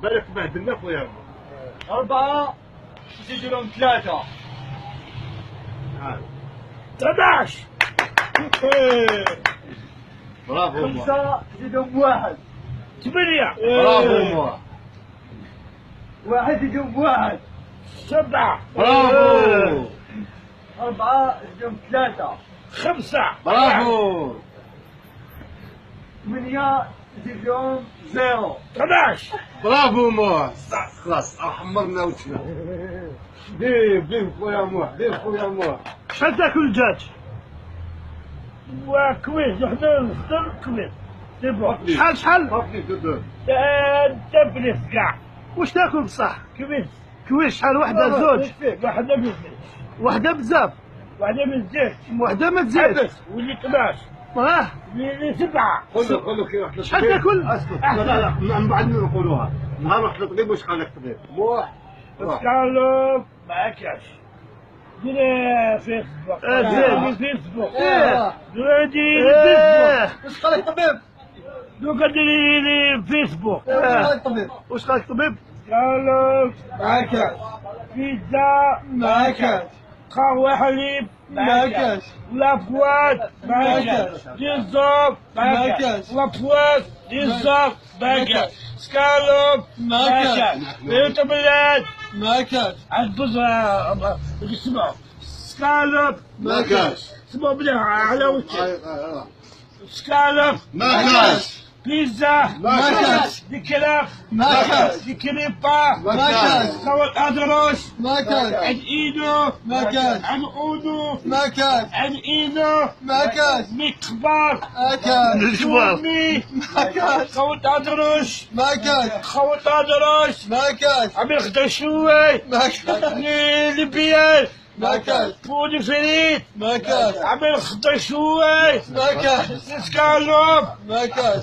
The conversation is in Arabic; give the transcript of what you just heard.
بالك تبهدلنا خويا. 4 زيدوا لهم 3. 13. برافو مو. 5 زيدوا لهم 1. 8. برافو مو. 1 زيدوا لهم 1. 7. برافو. 4 زيدوا لهم 3. 5. برافو. 8 زيدوا لهم 0. 11. برافو مو. خلاص حمرنا وجهنا. ديف خويا مو. ديف خويا مو. شحال تاكل الدجاج؟ وكويس وحده نفطر كويس. سي بون. شحال؟ صافي دودو. تبريس كاع. واش تاكل بصح؟ كويس. كويش شحال وحده زوج؟ واحدة بزاف. وحده بزاف واحدة من زيت. وحده ما تزيدش. حبس ولي 12. ولي 7. قول كي رحت شحال تاكل؟ اسكت. لا من بعد نقولوها. نهار رحت للطبيب واش قال لك الطبيب؟ مو. قالوا ما كاش. دير فيسبوك. زين. فيسبوك. ايه دير فيسبوك. واش قال لك الطبيب؟ دوكا ديري فيسبوك. واش قال لك الطبيب؟ واش قال لك الطبيب؟ قالوا ما كاش. بيتزا ما كاش. قهوة حليب ما كاش. لابوات ما كاش. ديزوب ما كاش. لابوات ديزوب ما كاش. سكالوب ما كاش. بيوت بلاد ما كاش. عند بزرة اسمعوا سكالوب ما كاش. اسمعوا بلاه على وجهك سكالوب ما كاش. بيتزا ما كاش. دي كلاف ما كاش. دي كريبا ما كاش. خوات ادروش ما كاش. عند ايدو ما كاش. عند اودو ما كاش. عند ايدو ما كاش. ميك كبار ما كاش. الجوار. مي ما كاش. خوات ادروش ما كاش. خوات ادروش ما كاش. عم يخدم شوي ما كاش. ليبيان ما كاش. بودي فريد ما كاش. عم يخدم شوي ما كاش. سكالوب ما كاش.